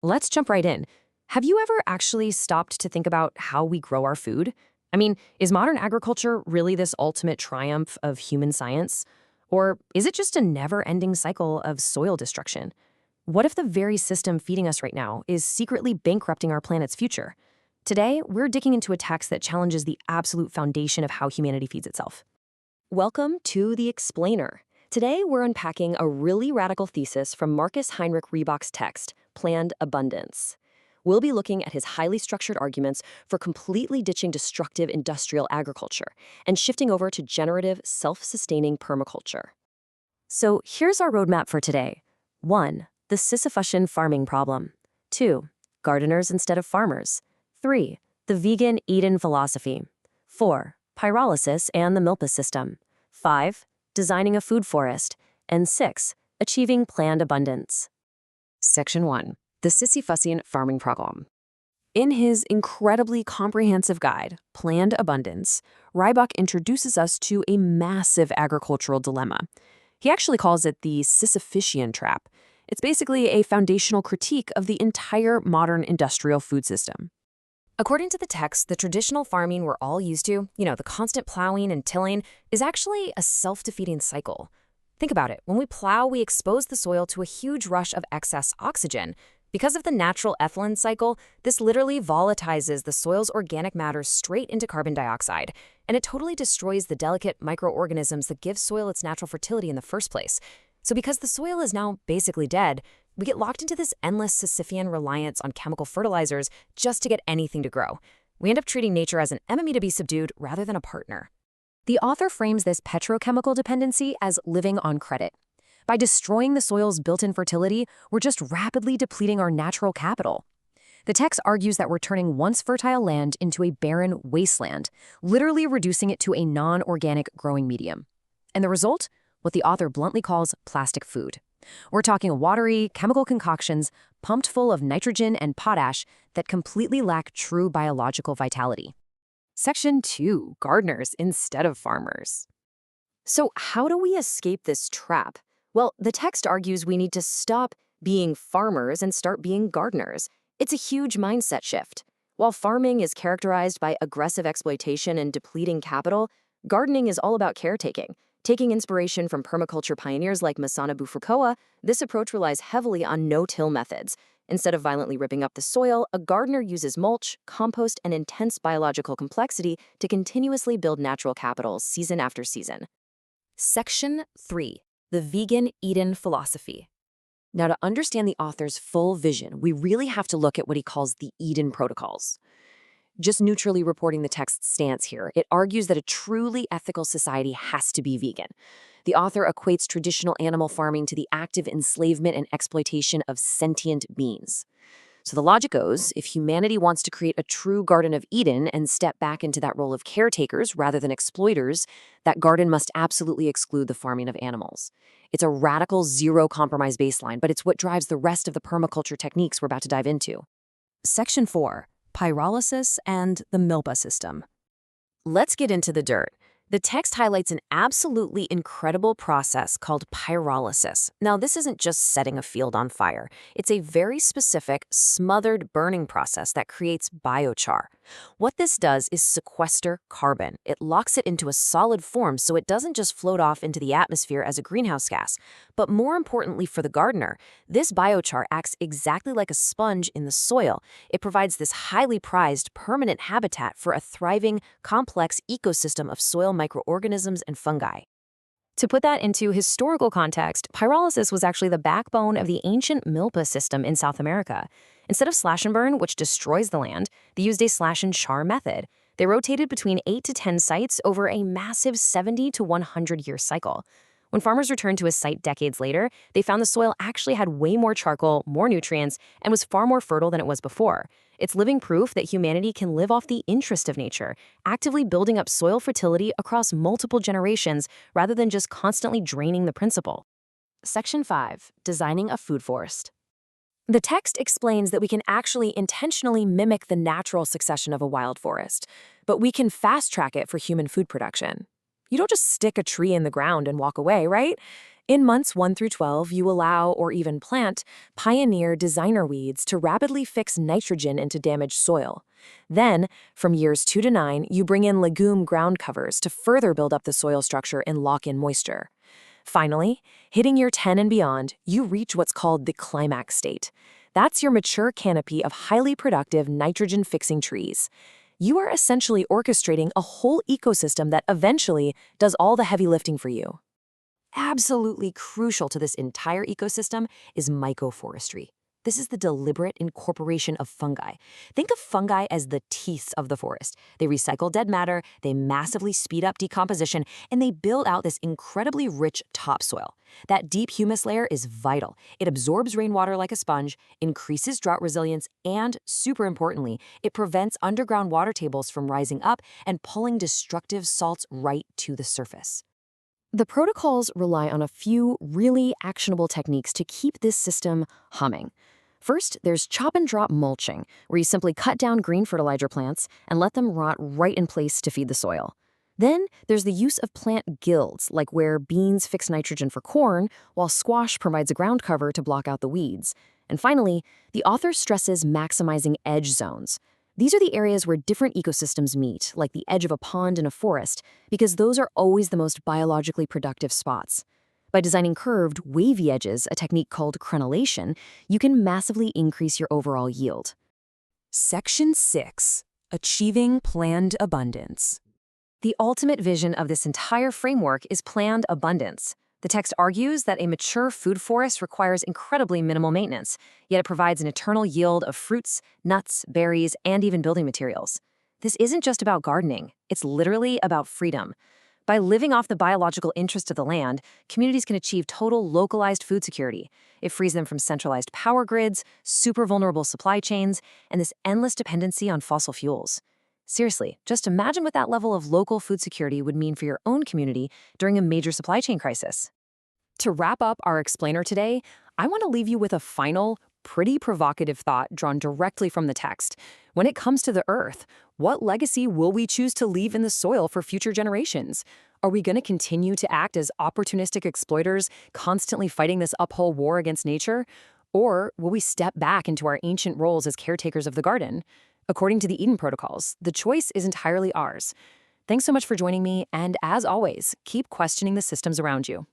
Let's jump right in. Have you ever actually stopped to think about how we grow our food? I mean, is modern agriculture really this ultimate triumph of human science? Or is it just a never ending cycle of soil destruction? What if the very system feeding us right now is secretly bankrupting our planet's future? Today, we're digging into a text that challenges the absolute foundation of how humanity feeds itself. Welcome to The Explainer. Today, we're unpacking a really radical thesis from Marcus Heinrich Riebuch's text, Planned Abundance. We'll be looking at his highly structured arguments for completely ditching destructive industrial agriculture and shifting over to generative, self-sustaining permaculture. So here's our roadmap for today. 1. The Sisyphusian farming problem. 2. Gardeners instead of farmers. 3. The vegan Eden philosophy. 4. Pyrolysis and the Milpa system. 5. Designing a food forest. And 6. Achieving planned abundance. Section 1. The Sisyphusian farming problem. In his incredibly comprehensive guide, Planned Abundance, Riebuch introduces us to a massive agricultural dilemma. He actually calls it the Sisyphusian trap. It's basically a foundational critique of the entire modern industrial food system. According to the text, the traditional farming we're all used to, the constant plowing and tilling, is actually a self-defeating cycle. Think about it. When we plow, we expose the soil to a huge rush of excess oxygen. Because of the natural ethylene cycle, this literally volatilizes the soil's organic matter straight into carbon dioxide, and it totally destroys the delicate microorganisms that give soil its natural fertility in the first place. So because the soil is now basically dead, we get locked into this endless Sisyphean reliance on chemical fertilizers just to get anything to grow. We end up treating nature as an enemy to be subdued rather than a partner. The author frames this petrochemical dependency as living on credit. By destroying the soil's built-in fertility, we're just rapidly depleting our natural capital. The text argues that we're turning once fertile land into a barren wasteland, literally reducing it to a non-organic growing medium. And the result? What the author bluntly calls plastic food. We're talking watery, chemical concoctions pumped full of nitrogen and potash that completely lack true biological vitality. Section 2. Gardeners instead of farmers. So how do we escape this trap? Well, the text argues we need to stop being farmers and start being gardeners. It's a huge mindset shift. While farming is characterized by aggressive exploitation and depleting capital, gardening is all about caretaking. Taking inspiration from permaculture pioneers like Masanabu Furukawa, this approach relies heavily on no-till methods. Instead of violently ripping up the soil, a gardener uses mulch, compost, and intense biological complexity to continuously build natural capital season after season. Section 3. The Vegan Eden Philosophy. Now, to understand the author's full vision, we really have to look at what he calls the Eden Protocols. Just neutrally reporting the text's stance here, it argues that a truly ethical society has to be vegan. The author equates traditional animal farming to the active enslavement and exploitation of sentient beings. So the logic goes, if humanity wants to create a true Garden of Eden and step back into that role of caretakers rather than exploiters, that garden must absolutely exclude the farming of animals. It's a radical zero-compromise baseline, but it's what drives the rest of the permaculture techniques we're about to dive into. Section 4. Pyrolysis and the Milpa system. Let's get into the dirt. The text highlights an absolutely incredible process called pyrolysis. Now, this isn't just setting a field on fire. It's a very specific, smothered burning process that creates biochar. What this does is sequester carbon. It locks it into a solid form so it doesn't just float off into the atmosphere as a greenhouse gas. But more importantly for the gardener, this biochar acts exactly like a sponge in the soil. It provides this highly prized, permanent habitat for a thriving, complex ecosystem of soil microorganisms and fungi. To put that into historical context, pyrolysis was actually the backbone of the ancient Milpa system in South America. Instead of slash and burn, which destroys the land, they used a slash and char method. They rotated between 8 to 10 sites over a massive 70 to 100-year cycle. When farmers returned to a site decades later, they found the soil actually had way more charcoal, more nutrients, and was far more fertile than it was before. It's living proof that humanity can live off the interest of nature, actively building up soil fertility across multiple generations rather than just constantly draining the principle. Section 5. Designing a food forest. The text explains that we can actually intentionally mimic the natural succession of a wild forest, but we can fast-track it for human food production. You don't just stick a tree in the ground and walk away, right? In months 1 through 12, you allow or even plant pioneer designer weeds to rapidly fix nitrogen into damaged soil. Then, from years 2 to 9, you bring in legume ground covers to further build up the soil structure and lock in moisture. Finally, hitting year 10 and beyond, you reach what's called the climax state. That's your mature canopy of highly productive nitrogen-fixing trees. You are essentially orchestrating a whole ecosystem that eventually does all the heavy lifting for you. Absolutely crucial to this entire ecosystem is mycoforestry. This is the deliberate incorporation of fungi. Think of fungi as the teeth of the forest. They recycle dead matter, they massively speed up decomposition, and they build out this incredibly rich topsoil. That deep humus layer is vital. It absorbs rainwater like a sponge, increases drought resilience, and, super importantly, it prevents underground water tables from rising up and pulling destructive salts right to the surface. The protocols rely on a few really actionable techniques to keep this system humming. First, there's chop and drop mulching, where you simply cut down green fertilizer plants and let them rot right in place to feed the soil. Then, there's the use of plant guilds, like where beans fix nitrogen for corn, while squash provides a ground cover to block out the weeds. And finally, the author stresses maximizing edge zones. These are the areas where different ecosystems meet, like the edge of a pond in a forest, because those are always the most biologically productive spots. By designing curved, wavy edges, a technique called crenellation, you can massively increase your overall yield. Section 6. Achieving Planned Abundance. The ultimate vision of this entire framework is planned abundance. The text argues that a mature food forest requires incredibly minimal maintenance, yet it provides an eternal yield of fruits, nuts, berries, and even building materials. This isn't just about gardening, it's literally about freedom. By living off the biological interest of the land, communities can achieve total localized food security. It frees them from centralized power grids, super vulnerable supply chains, and this endless dependency on fossil fuels. Seriously, just imagine what that level of local food security would mean for your own community during a major supply chain crisis. To wrap up our explainer today, I want to leave you with a final, pretty provocative thought drawn directly from the text. When it comes to the Earth, what legacy will we choose to leave in the soil for future generations? Are we going to continue to act as opportunistic exploiters, constantly fighting this uphill war against nature? Or will we step back into our ancient roles as caretakers of the garden? According to the Eden Protocols, the choice is entirely ours. Thanks so much for joining me, and as always, keep questioning the systems around you.